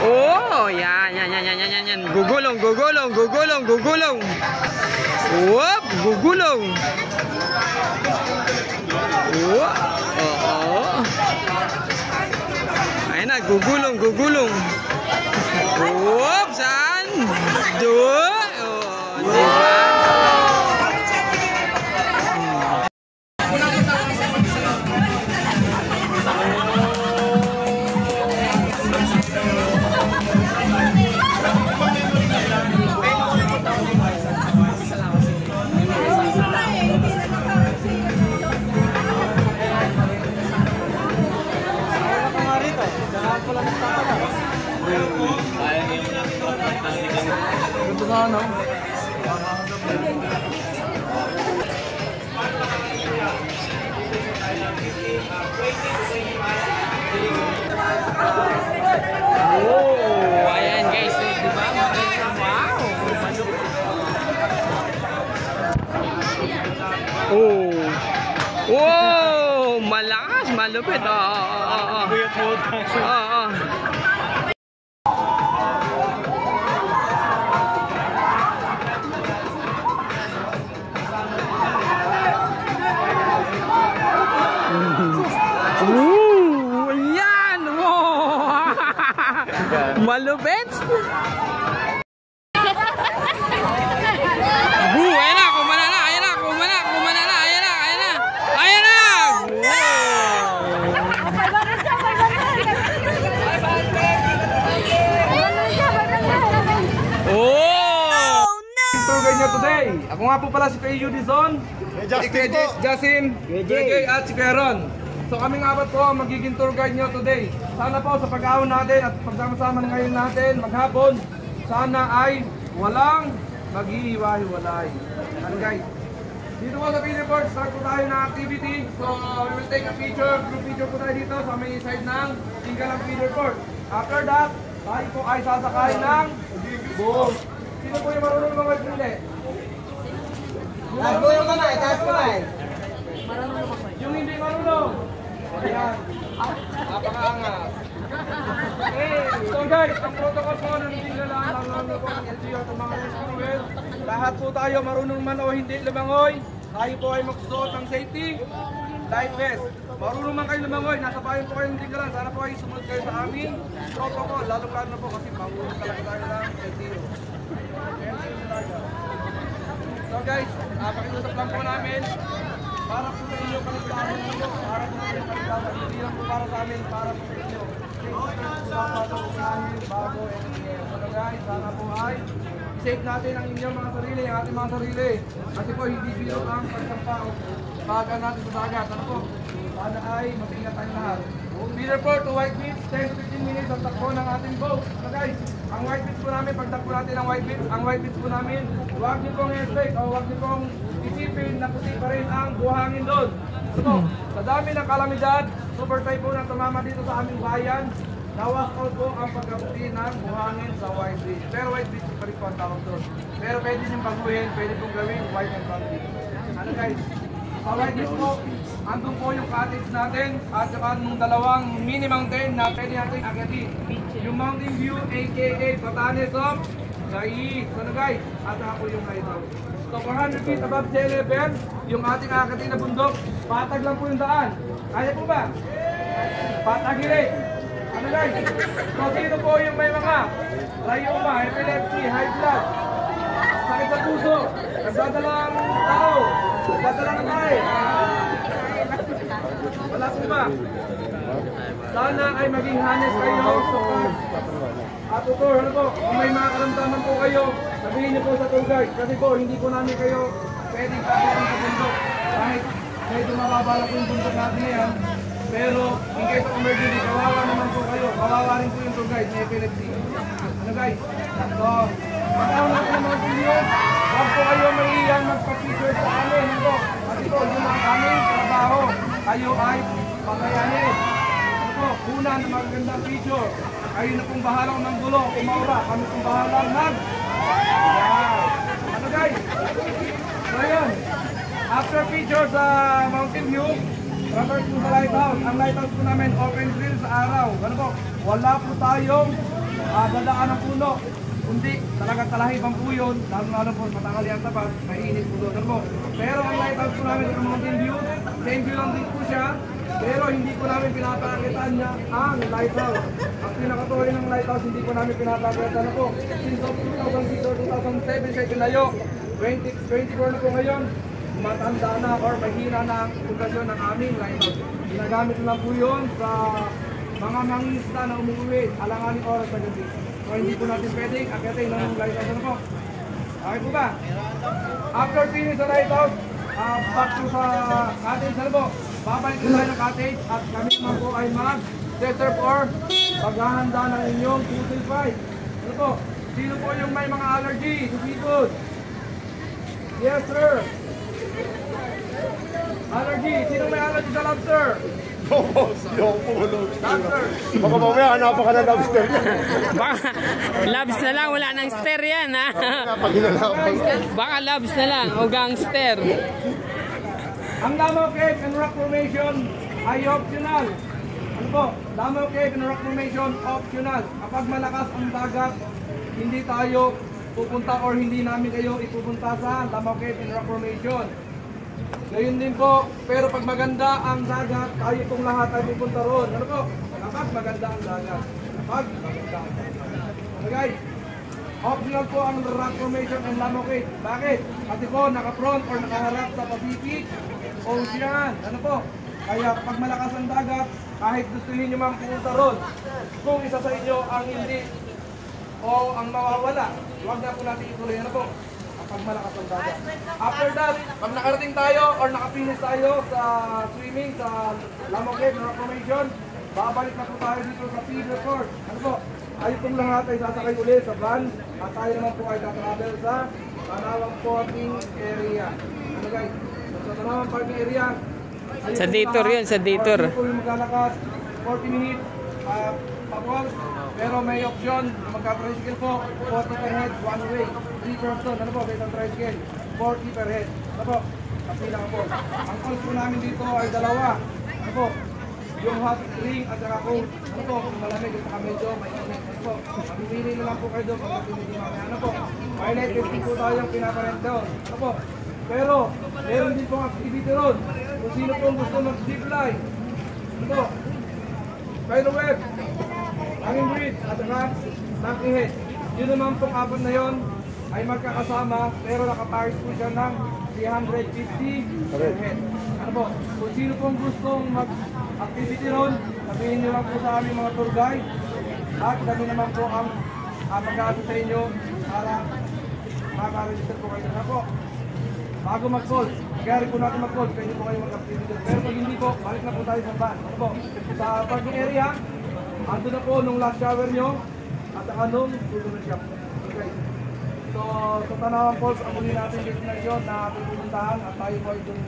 Oh, yan. Gugulong. Whoop, gugulong. Whoop. Oo. Ayun na, gugulong. Whoop, saan? Doon. Oh, diba? Oh, ayan guys, diba? Wow. Oh, malakas, malupit. Yan! Wow! Malupit! Ayan na! Kumana na! Ayan na! Oh! Tour guide niya today. Ako nga po pala si Kuya Judison, Justin, Jay at si Kuya Ron. So kami nga po ang magiging tour guide niyo today. Sana po sa pag-aon natin at pagsama-sama ngayon natin maghapon, sana ay walang maghihiwa-hiwalay. Ano guys? Dito po sa Philippines, start po tayo ng activity. So we will take a picture, group picture po tayo dito sa may side ng Tinggalang Philippines. After that, tayo po ay sasakay ng buong. Sino po yung marunong mga pili? Taas mo yung kamay. Yung hindi marunong. Ayan. Napakaangas. So guys, ang protocol po ng Tinggalang, lalo po ang LGO at mga rescuers. Lahat po tayo marunong man o hindi lumangoy. Tayo po ay magsusuot ng safety life vest. Marunong man kayo lumangoy, nasa bayan po kayo ng Tinggalang. Sana po ay sumunod kayo sa amin protocol. Lalo-lalo na po kasi marunong talaga tayo ng LGO. So guys, pakiusap lang po namin para po sa inyo kaligtasan ninyo, para po sa inyo kaligtasan, hindi lang po para sa amin, para po sa inyo. Bago NTM. So guys, sana po ay save natin ang inyong mga sarili, ang ating mga sarili. Kasi po hindi biro ang pagsampa o baga natin sa dagat. Ano po? Sana ay mag-ingat tayong lahat. Peter Port to White Beach, 10 to 15 minutes ang takbo ng ating boat. So guys, ang White Beach po namin, pagtakbo natin ang White Beach po namin, huwag niyo pong expect o huwag niyo pong isipin na puti pa rin ang buhangin doon. So, sa dami ng kalamidad, super typhoon ang tumama dito sa aming bayan, nawas out po ang pagkaputi ng buhangin sa White Beach. Pero White Beach pa rin po ang tawag doon. Pero pwede niyong baguhin, pwede pong gawin White and Brown Beach. Ano guys? Sa White Beach po, andun po yung cottage natin at saka nung dalawang mini mountain na pwede natin agatin. Yung Mountain View aka Batanes of Gais. Ano guys? At saka po yung lighthouse. So 400 feet above sea level, yung ating akatin na bundok, patag lang po yung daan. Kaya po ba? Patagilit. Ano guys? So sino po yung may mga rayuma, epilepsy, high blood, sakit sa puso, nagdadalang tao, nagdadalang tayo. Wala po ba? Sana ay maging honest kayo sa at ito, ano po, kung may mga karamdaman po kayo, sabihin niyo po sa tour guide. Kasi po, hindi po namin kayo pwedeng kapitan sa bundok. Kahit medyo mababala po yung bundok natin na yan. Pero, in case of emergency, kawawa naman po kayo. Kawawa rin po yung tour guide, may epilepsy. Ano guys? So, pag-aon natin ang mga video, huwag po kayo mahihiyan magpa-picture sa amin. Ano po? Kasi po, yun ang aming trabaho. Kayo ay pakayanin. Ano po? Una na magandang picture. Kayo na pong bahala ng gulo, umaura. Kami pong bahala ng... Yan. Ano guys? So yun. After picture sa Mountain View, traverse po sa lighthouse. Ang lighthouse po namin, open grill sa araw. Ano po? Wala po tayong dadaan ng puno. Kundi talagang talahibang po yun, lalo po matangali ang tapat, mainit po doon po. Pero ang lighthouse po namin sa Mountain View, same view lang din po siya, pero hindi po namin pinapakakitaan niya ang lighthouse. Ang pinakatuloy ng lighthouse, hindi po namin pinapakakitaan na po. Since 2007 siya tinayo, 2024 na po ngayon, matanda na or mahina na ang pundasyon ng aming lighthouse. Ginagamit lang po yun sa mga mangingisda na umuwi, alanganing oras sa gabi. So hindi po natin pwedeng akitin ng lighthouse na po. Okay po ba? After finish sa lighthouse, back to sa cottage na po. Babalik po tayo ng cottage at kami naman po ay mag-setup or paghahanda ng inyong putil fry. Ano po? Sino po yung may mga allergy to seafood? Yes sir. Allergy. Sino may allergy sa lobster? Lobster. Baka mamaya hanapan ka ng lobster. Baka labs na lang, wala nang ster yan ha. Pag hinalapan. Baka labs na lang o gangster. Ang Lamaw Cave and Rock Formation ay optional. Ano po? Lamaw Cave and Rock Formation optional. Kapag malakas ang dagat, hindi tayo pupunta or hindi namin kayo ipupunta sa Lamaw Cave and Rock Formation. Gayun din po, pero pag maganda ang dagat, tayo itong lahat ay pupunta roon. Ano po? Kapag maganda ang dagat. Kapag maganda ang dagat. So guys, optional po ang Rock Formation and Lamaw Cave. Bakit? Kasi po, naka-front or nakaharap sa Pacific Ocean. Ano po? Kaya kapag malakas ang dagat, kahit gusto niyo man pumunta roon, kung isa sa inyo ang hindi o ang mawawala, huwag na po natin ituloy. Ano po? Kapag malakas ang dagat. After that, pag nakarating tayo or nakapinish tayo sa swimming sa Lamaw Cave Rock Formation, babalik na po tayo dito sa feeder court. Ano po? Ay itong lahat ay sasakay ulit sa van at tayo naman po ay tatravel sa Tanawang Parking Area. Ano guys? Sa Tanawang Parking Area, Sa Dator yun, sa Dator. Hindi po yung maglalakas, 40 minutes, papol. Pero may option, magka-tricycle po, 40 per head, one way, 3 person. Ano po, based on tricycle, 40 per head. Ano po, kapila ka po. Ang calls po namin dito ay dalawa. Ano po, yung hot spring at saka cold. Ano po, kung malamig at saka medyo mainit. Ano po, mamimili na lang po kayo doon pag napinili mamaya. Ano po, may night fishing po tayong pinaparent down. Ano po, pero meron din pong activity ron. Kung sino pong gusto mag-zipline. Ano po, spider web, hanging bridge at saka knocking head. Yun naman pong apat na yon ay magkakasama pero nakaparis po siya ng 350 per head. Ano po? Kung sino pong gustong mag-activity ron, sabihin nyo lang po sa aming mga tour guide at kami naman po ang mag-aasa sa inyo para makaregister po kayo na po. Bago mag-call, kaya rin po natin mag-call, pwede po kayo mag-activity. Pero pag hindi po, balik na po tayo sa van. Ano po? Sa parking area, ando na po nung last shower nyo at saka nung susunod siya. Okay. So, sa Tanawang Falls, ang muli natin destination na ating pupuntahan at tayo po ay dun.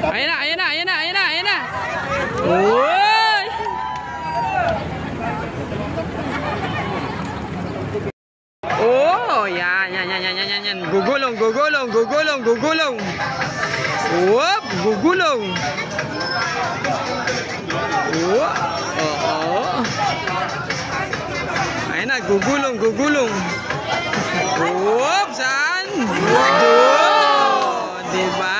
Ayan na. Uy! Oh, yan. Gugulong. Whoop, gugulong. Whoop. Oo. Ayan na, gugulong. Whoop, saan? Oh, diba?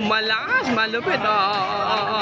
malakas, malupit. Oo.